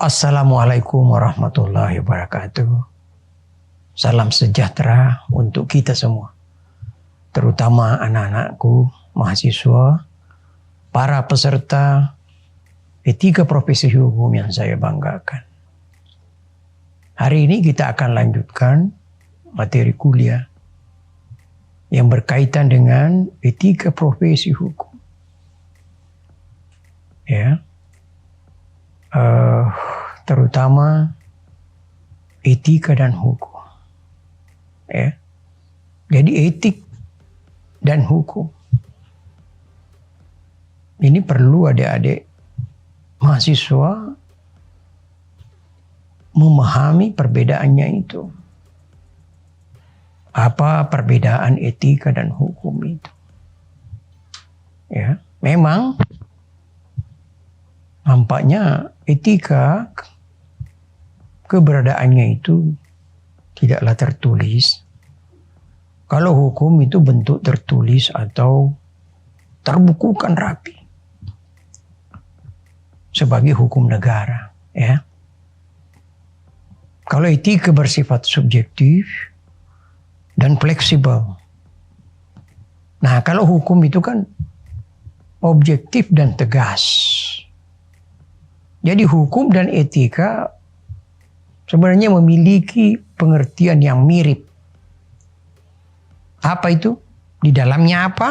Assalamualaikum warahmatullahi wabarakatuh. Salam sejahtera untuk kita semua, terutama anak-anakku, mahasiswa, para peserta etika profesi hukum yang saya banggakan. Hari ini kita akan lanjutkan materi kuliah yang berkaitan dengan etika profesi hukum. Ya. Terutama etika dan hukum. Ya. Jadi etik dan hukum ini perlu adik-adik mahasiswa memahami perbedaannya itu. Apa perbedaan etika dan hukum itu? Ya, memang nampaknya etika keberadaannya itu tidaklah tertulis. Kalau hukum itu bentuk tertulis atau terbukukan rapi sebagai hukum negara, ya. Kalau etika bersifat subjektif dan fleksibel. Nah, kalau hukum itu kan objektif dan tegas. Jadi hukum dan etika sebenarnya memiliki pengertian yang mirip. Apa itu? Di dalamnya apa?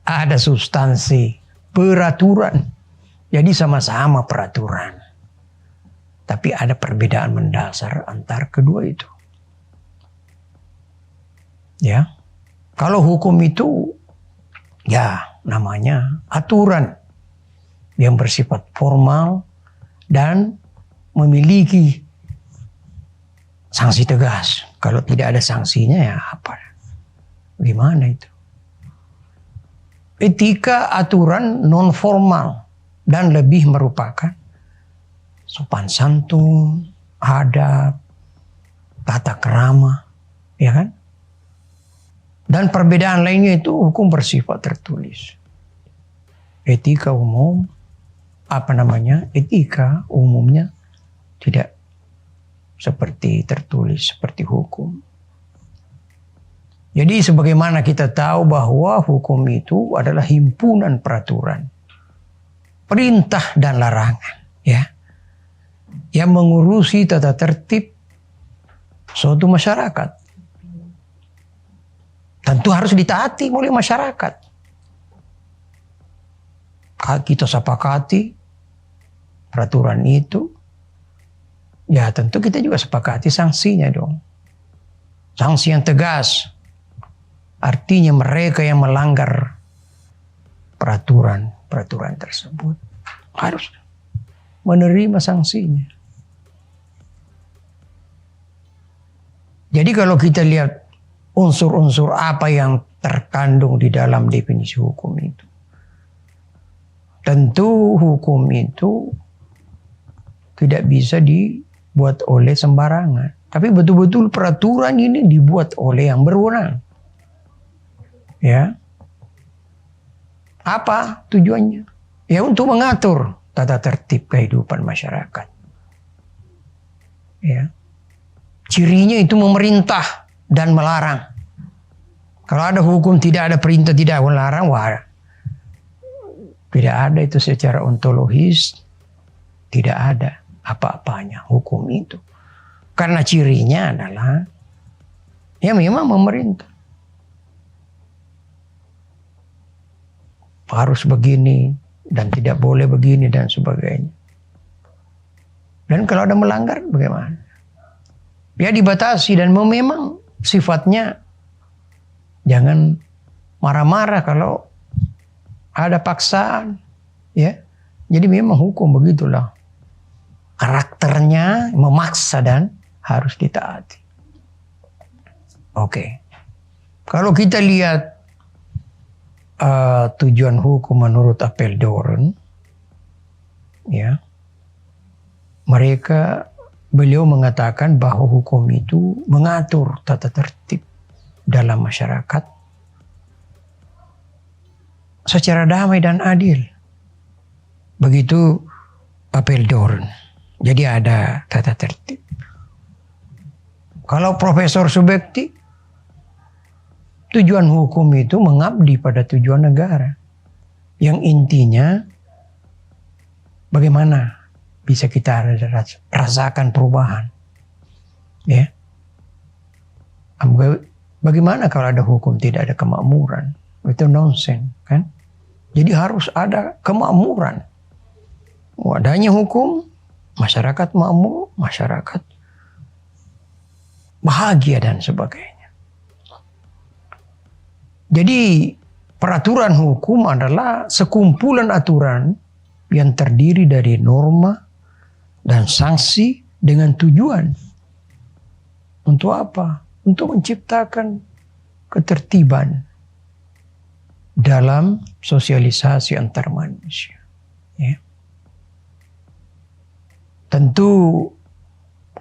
Ada substansi, peraturan. Jadi sama-sama peraturan. Tapi ada perbedaan mendasar antar kedua itu. Ya. Kalau hukum itu ya namanya aturan yang bersifat formal dan memiliki sanksi tegas. Kalau tidak ada sanksinya ya apa? Gimana itu? Etika aturan non formal dan lebih merupakan sopan santun, adab, tata krama, ya kan? Dan perbedaan lainnya itu hukum bersifat tertulis. Etika umum, etika umumnya tidak seperti tertulis, seperti hukum. Jadi sebagaimana kita tahu bahwa hukum itu adalah himpunan peraturan, perintah dan larangan, ya, yang mengurusi tata tertib suatu masyarakat. Tentu harus ditaati oleh masyarakat. Kita sepakati peraturan itu, ya tentu kita juga sepakati sanksinya dong. Sanksi yang tegas. Artinya mereka yang melanggar peraturan tersebut harus menerima sanksinya. Jadi kalau kita lihat unsur-unsur apa yang terkandung di dalam definisi hukum itu, tentu hukum itu tidak bisa dibuat oleh sembarangan. Tapi betul-betul peraturan ini dibuat oleh yang berwenang. Ya. Apa tujuannya? Ya untuk mengatur tata tertib kehidupan masyarakat. Ya. Cirinya itu memerintah dan melarang. Kalau ada hukum tidak ada perintah, tidak melarang, wah, tidak ada itu secara ontologis, tidak ada apa-apanya hukum itu. Karena cirinya adalah ya memang memerintah. Harus begini dan tidak boleh begini dan sebagainya. Dan kalau ada melanggar bagaimana? Ya dibatasi dan memang sifatnya jangan marah-marah kalau ada paksaan, ya. Jadi memang hukum begitulah. Karakternya memaksa dan harus ditaati. Oke. Kalau kita lihat tujuan hukum menurut Apeldoorn, ya, beliau mengatakan bahwa hukum itu mengatur tata tertib dalam masyarakat secara damai dan adil. Begitu Apeldoorn. Jadi ada tata tertib. Kalau Profesor Subekti, tujuan hukum itu mengabdi pada tujuan negara. Yang intinya bagaimana bisa kita rasakan perubahan. Ya. Bagaimana kalau ada hukum tidak ada kemakmuran? Itu nonsen, kan? Jadi harus ada kemakmuran. Adanya hukum, masyarakat makmur, masyarakat bahagia dan sebagainya. Jadi peraturan hukum adalah sekumpulan aturan yang terdiri dari norma dan sanksi dengan tujuan. Untuk apa? Untuk menciptakan ketertiban dalam sosialisasi antar manusia. Ya. Tentu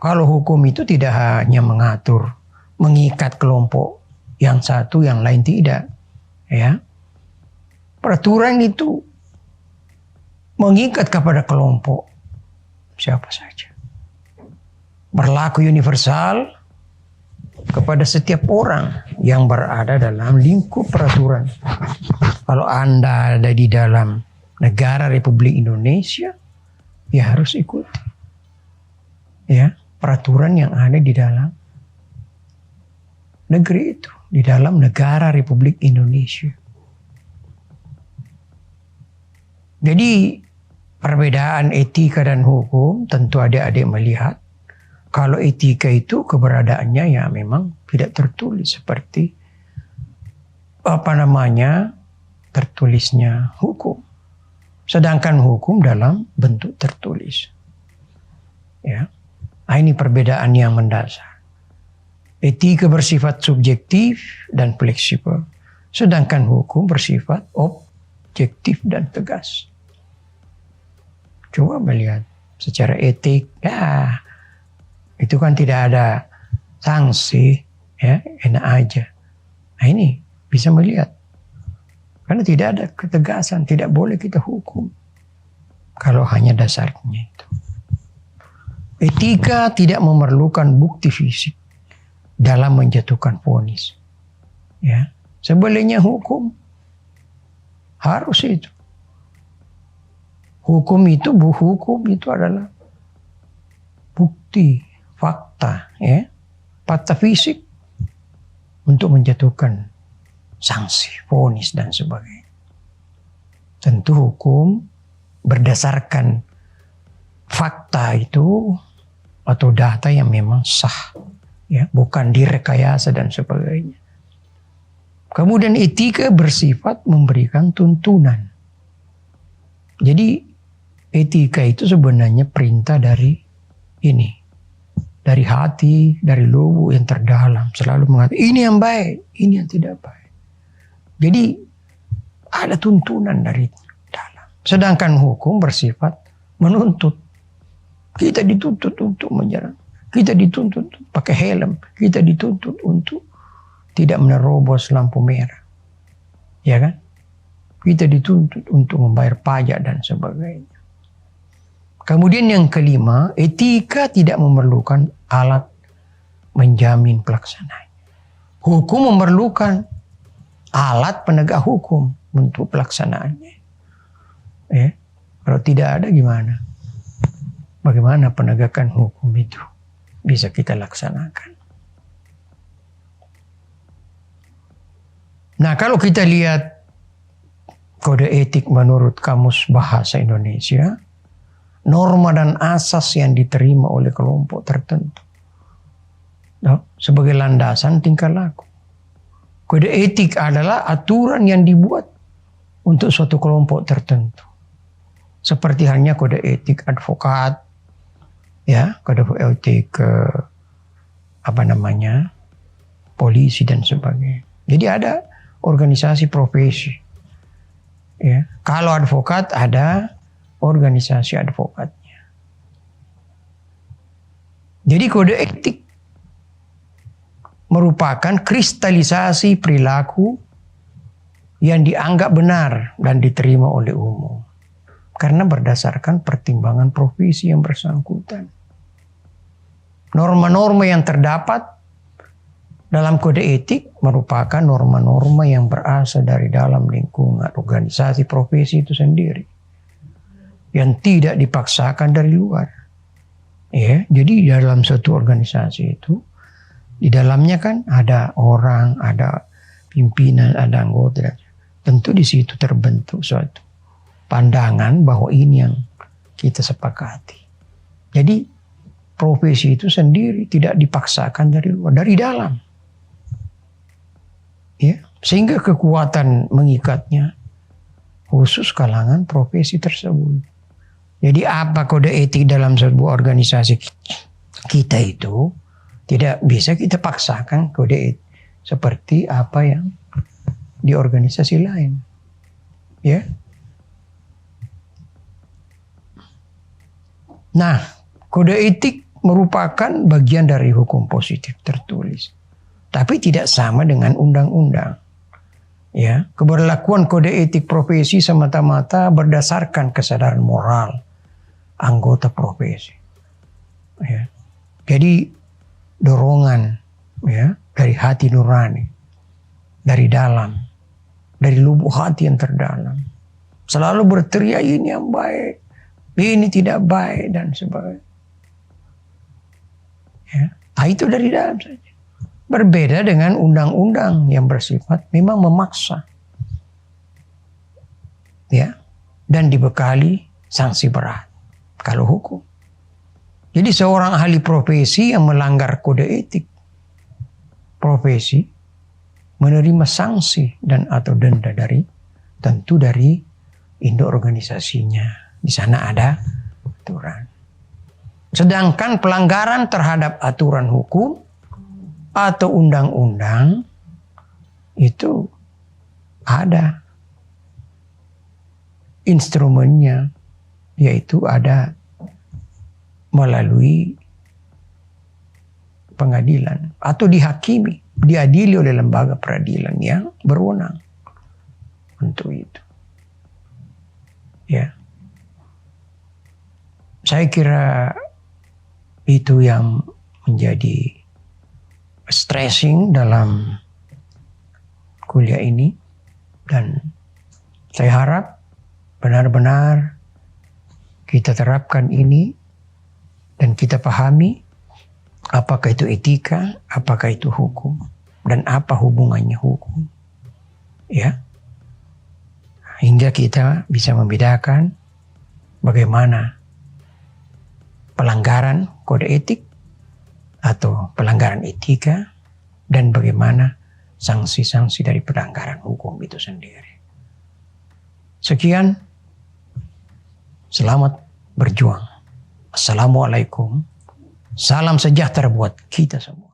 kalau hukum itu tidak hanya mengatur, mengikat kelompok yang satu, yang lain tidak. Ya. Peraturan itu mengikat kepada kelompok siapa saja. Berlaku universal kepada setiap orang yang berada dalam lingkup peraturan. Kalau Anda ada di dalam negara Republik Indonesia, ya harus ikuti. Ya, peraturan yang ada di dalam negeri itu, di dalam negara Republik Indonesia. Jadi perbedaan etika dan hukum tentu adik-adik melihat kalau etika itu keberadaannya ya memang tidak tertulis seperti tertulisnya hukum. Sedangkan hukum dalam bentuk tertulis. Ya. Ini perbedaan yang mendasar. Etika bersifat subjektif dan fleksibel. Sedangkan hukum bersifat objektif dan tegas. Coba melihat secara etik, ya itu kan tidak ada sanksi, ya enak aja. Nah ini bisa melihat. Karena tidak ada ketegasan, tidak boleh kita hukum. Kalau hanya dasarnya itu. Etika tidak memerlukan bukti fisik dalam menjatuhkan vonis. Ya, sebaliknya hukum harus itu. Hukum itu adalah bukti, fakta, ya, fakta fisik untuk menjatuhkan sanksi, vonis dan sebagainya. Tentu hukum berdasarkan fakta itu atau data yang memang sah, ya, bukan direkayasa dan sebagainya. Kemudian etika bersifat memberikan tuntunan. Jadi etika itu sebenarnya perintah dari hati, dari lubuk yang terdalam, selalu mengatakan ini yang baik, ini yang tidak baik. Jadi ada tuntunan dari dalam. Sedangkan hukum bersifat menuntut. Kita dituntut untuk menyerang. Kita dituntut untuk pakai helm. Kita dituntut untuk tidak menerobos lampu merah. Ya kan? Kita dituntut untuk membayar pajak dan sebagainya. Kemudian yang kelima, etika tidak memerlukan alat menjamin pelaksanaan. Hukum memerlukan alat penegak hukum untuk pelaksanaannya. Ya, kalau tidak ada gimana? Bagaimana penegakan hukum itu bisa kita laksanakan? Nah, kalau kita lihat kode etik menurut Kamus Bahasa Indonesia, norma dan asas yang diterima oleh kelompok tertentu sebagai landasan tingkah laku. Kode etik adalah aturan yang dibuat untuk suatu kelompok tertentu. Seperti halnya kode etik advokat, ya, kode etik polisi dan sebagainya. Jadi ada organisasi profesi. Ya, kalau advokat ada organisasi advokatnya. Jadi kode etik merupakan kristalisasi perilaku yang dianggap benar dan diterima oleh umum. Karena berdasarkan pertimbangan profesi yang bersangkutan. Norma-norma yang terdapat dalam kode etik merupakan norma-norma yang berasal dari dalam lingkungan organisasi profesi itu sendiri. Yang tidak dipaksakan dari luar. Ya, jadi dalam suatu organisasi itu, di dalamnya kan ada orang, ada pimpinan, ada anggota. Tentu di situ terbentuk suatu pandangan bahwa ini yang kita sepakati. Jadi profesi itu sendiri tidak dipaksakan dari luar, dari dalam. Ya, sehingga kekuatan mengikatnya khusus kalangan profesi tersebut. Jadi apa kode etik dalam sebuah organisasi kita itu tidak bisa kita paksakan kode etik seperti apa yang di organisasi lain. Ya. Nah, kode etik merupakan bagian dari hukum positif tertulis. Tapi tidak sama dengan undang-undang. Ya, keberlakuan kode etik profesi semata-mata berdasarkan kesadaran moral anggota profesi. Ya. Jadi dorongan ya dari hati nurani, dari dalam, dari lubuk hati yang terdalam. Selalu berteriak ini yang baik, ini tidak baik dan sebagainya. Ya, itu dari dalam saja. Berbeda dengan undang-undang yang bersifat memang memaksa. Ya, dan dibekali sanksi berat kalau hukum. Jadi seorang ahli profesi yang melanggar kode etik profesi menerima sanksi dan atau denda dari tentu dari induk organisasinya. Di sana ada aturan. Sedangkan pelanggaran terhadap aturan hukum atau undang-undang itu ada instrumennya, yaitu ada melalui pengadilan atau dihakimi, diadili oleh lembaga peradilan yang berwenang untuk itu. Ya, saya kira itu yang menjadi stressing dalam kuliah ini, dan saya harap benar-benar kita terapkan ini dan kita pahami apakah itu etika, apakah itu hukum, dan apa hubungannya hukum. Ya, hingga kita bisa membedakan bagaimana pelanggaran kode etik atau pelanggaran etika dan bagaimana sanksi-sanksi dari pelanggaran hukum itu sendiri. Sekian, selamat berjuang. Assalamualaikum. Salam sejahtera buat kita semua.